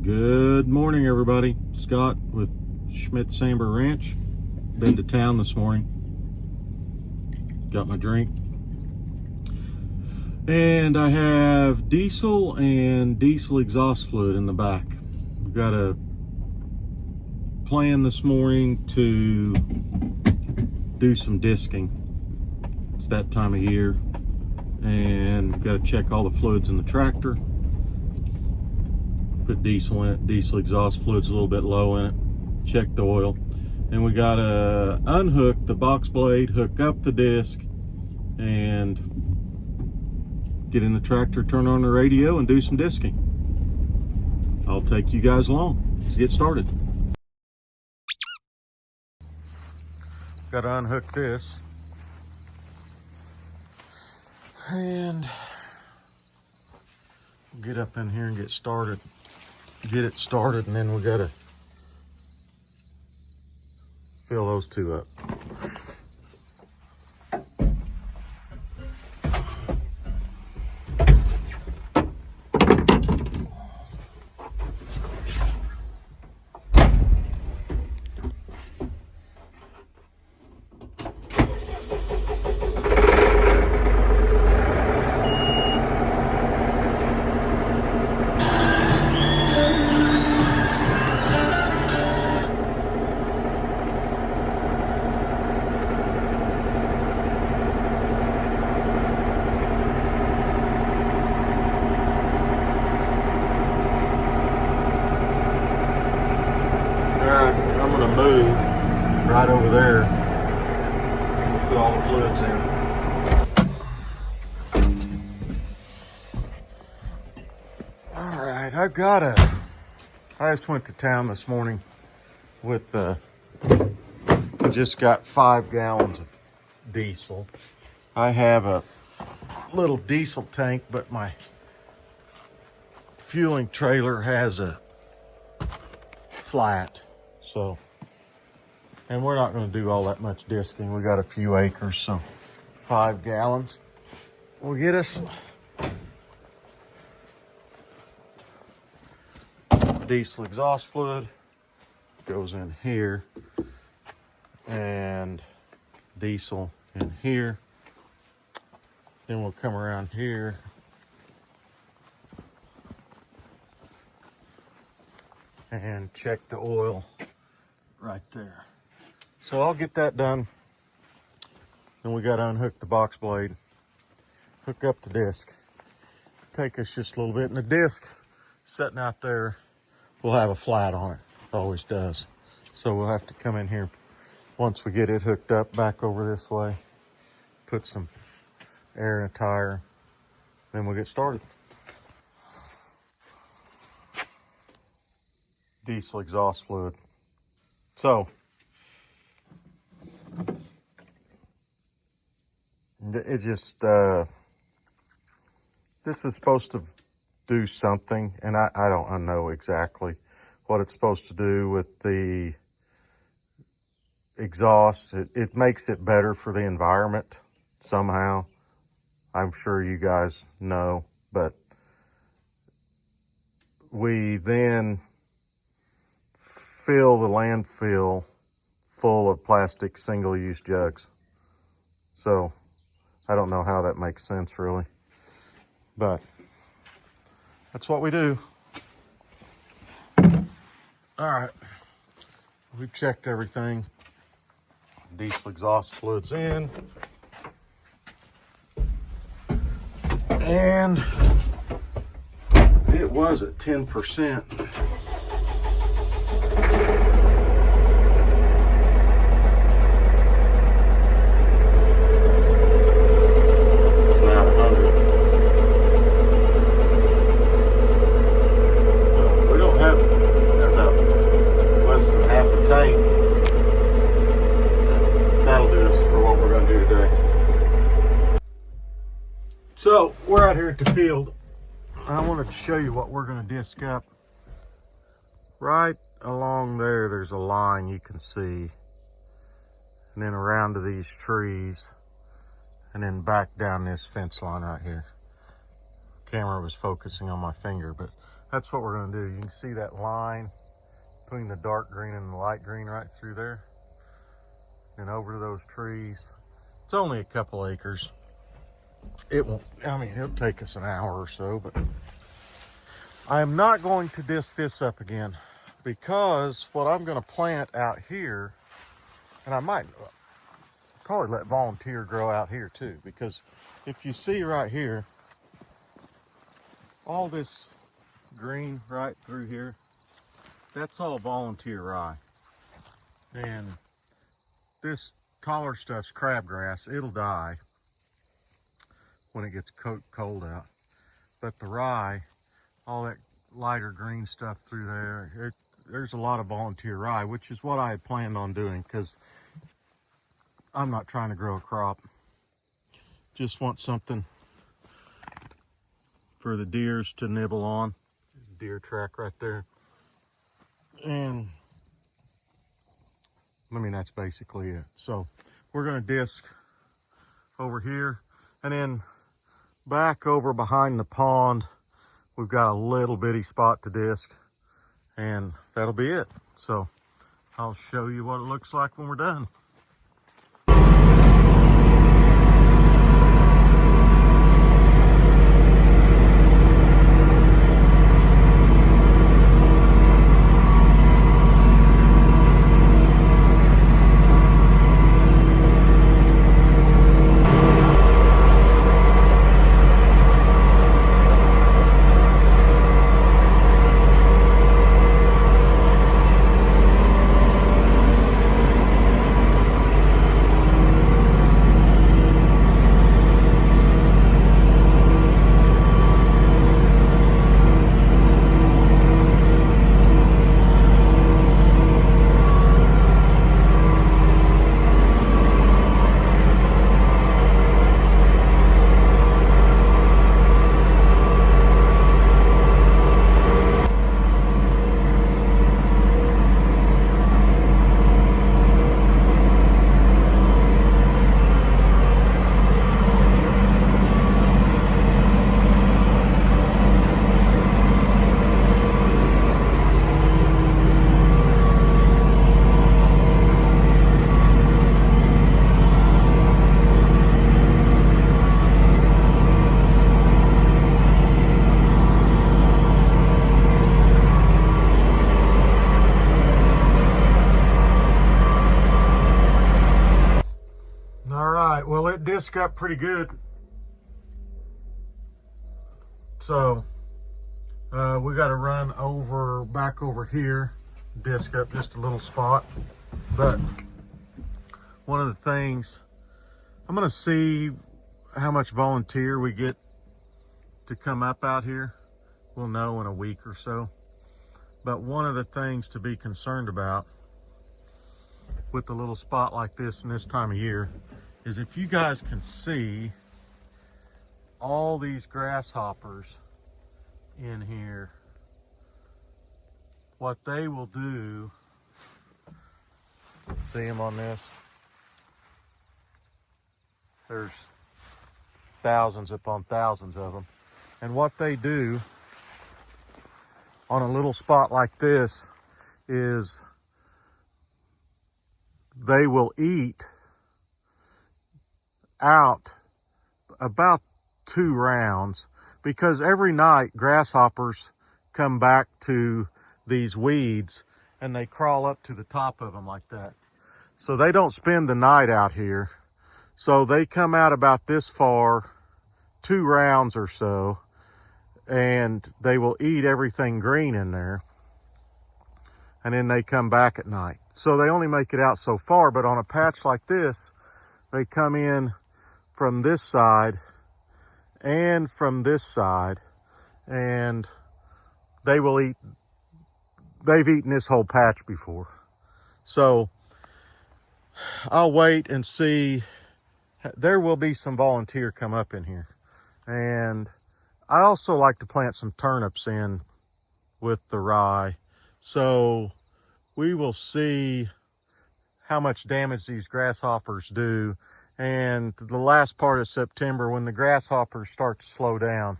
Good morning, everybody. Scott with Schmidt Samber Ranch. Been to town this morning. Got my drink. And I have diesel and diesel exhaust fluid in the back. We've got a plan this morning to do some disking. It's that time of year. And we've got to check all the fluids in the tractor. Put diesel in it, diesel exhaust fluid's a little bit low in it, check the oil. And we gotta unhook the box blade, hook up the disc, and get in the tractor, turn on the radio, and do some disking. I'll take you guys along. Let's get started. Gotta unhook this. And get up in here and get started. Get it started, and then we gotta fill those two up. I'm gonna move right over there and put all the fluids in. All right, I just went to town this morning with just got 5 gallons of diesel. I have a little diesel tank, but my fueling trailer has a flat. So, and we're not going to do all that much disking. We got a few acres, so 5 gallons will get us. Diesel exhaust fluid goes in here, and diesel in here. Then we'll come around here. And check the oil right there. So I'll get that done. Then we got to unhook the box blade, hook up the disc. Take us just a little bit. And the disc sitting out there will have a flat on it. Always does. So we'll have to come in here once we get it hooked up back over this way. Put some air in a tire. Then we'll get started. Diesel exhaust fluid. So it just this is supposed to do something, and I don't know exactly what it's supposed to do with the exhaust. It makes it better for the environment somehow. I'm sure you guys know, but we then fill the landfill full of plastic single-use jugs. So I don't know how that makes sense really, but that's what we do. All right, we've checked everything. Diesel exhaust fluid's in, and it was at 10%. So we're out here at the field. I wanted to show you what we're going to disc up. Right along there, there's a line you can see. And then around to these trees. And then back down this fence line right here. Camera was focusing on my finger, but That's what we're gonna do. You can see that line between the dark green and the light green right through there and over to those trees. It's only a couple acres. It won't, I mean, it'll take us an hour or so, but I am not going to disc this up again because what I'm gonna plant out here, and I might probably let volunteer grow out here too, because if you see right here, all this green right through here, that's all volunteer rye. And this taller stuff's crabgrass. It'll die when it gets cold out. But the rye, all that lighter green stuff through there, there's a lot of volunteer rye, which is what I had planned on doing, because I'm not trying to grow a crop. Just want something for the deers to nibble on. There's a deer track right there. And I mean, that's basically it. So we're gonna disc over here, and then back over behind the pond, we've got a little bitty spot to disc, and that'll be it. So I'll show you what it looks like when we're done. Well, it disc up pretty good. So we got to run over back over here, disc up just a little spot. But one of the things, I'm going to see how much volunteer we get to come up out here. We'll know in a week or so. But one of the things to be concerned about with a little spot like this in this time of year is if you guys can see all these grasshoppers in here, what they will do, see them on this? There's thousands upon thousands of them. And what they do on a little spot like this is they will eat out about 2 rounds, because every night grasshoppers come back to these weeds and they crawl up to the top of them like that. So they don't spend the night out here. So they come out about this far, 2 rounds or so, and they will eat everything green in there. And then they come back at night. So they only make it out so far, but on a patch like this, they come in from this side and from this side, and they will eat. They've eaten this whole patch before. So I'll wait and see. There will be some volunteer come up in here. And I also like to plant some turnips in with the rye. So we will see how much damage these grasshoppers do. And the last part of September, when the grasshoppers start to slow down,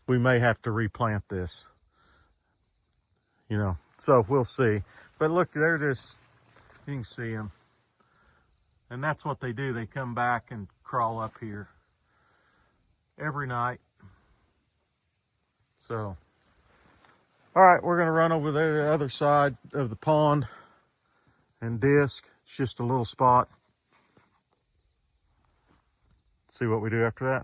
we may have to replant this, you know, so we'll see. But look, they're just, you can see them. And that's what they do. They come back and crawl up here every night. So, all right, we're gonna run over there to the other side of the pond and disc. It's just a little spot. See what we do after that.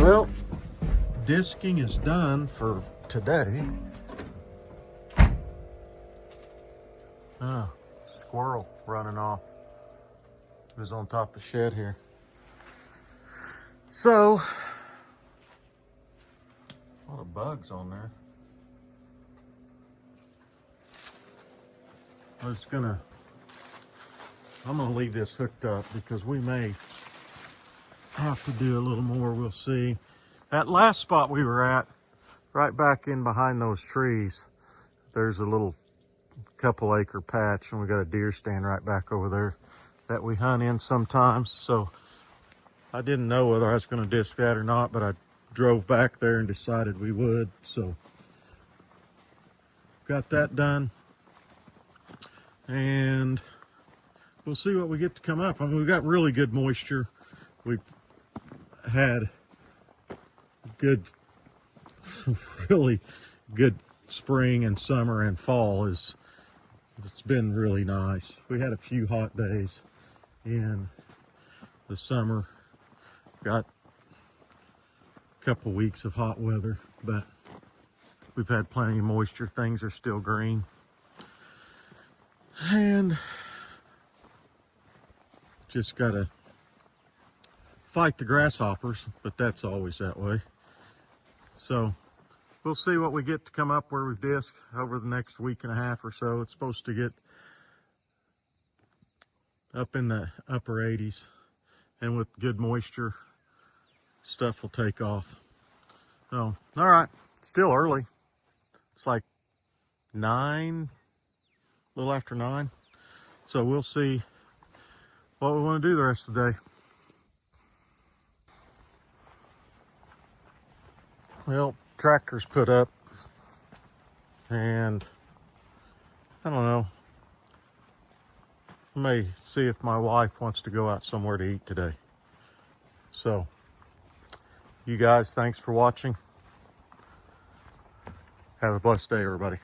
Well, disking is done for today. Ah, squirrel running off. It was on top of the shed here. So, a lot of bugs on there. I'm gonna leave this hooked up because we may have to do a little more, we'll see. That last spot we were at, right back in behind those trees, there's a little couple acre patch, and we got a deer stand right back over there that we hunt in sometimes. So I didn't know whether I was gonna disc that or not, but I drove back there and decided we would. So got that done. And we'll see what we get to come up. I mean, we've got really good moisture. We've had good, really good spring and summer and fall. It's been really nice. We had a few hot days in the summer. Got a couple weeks of hot weather, but we've had plenty of moisture. Things are still green. And just gotta fight the grasshoppers, but that's always that way. So we'll see what we get to come up where we disc over the next week and a half or so. It's supposed to get up in the upper 80s, and with good moisture, stuff will take off. So, all right, still early. It's like 9, a little after 9. So we'll see what we want to do the rest of the day. Well, tractor's put up, and I don't know. I may see if my wife wants to go out somewhere to eat today. So, you guys, thanks for watching. Have a blessed day, everybody.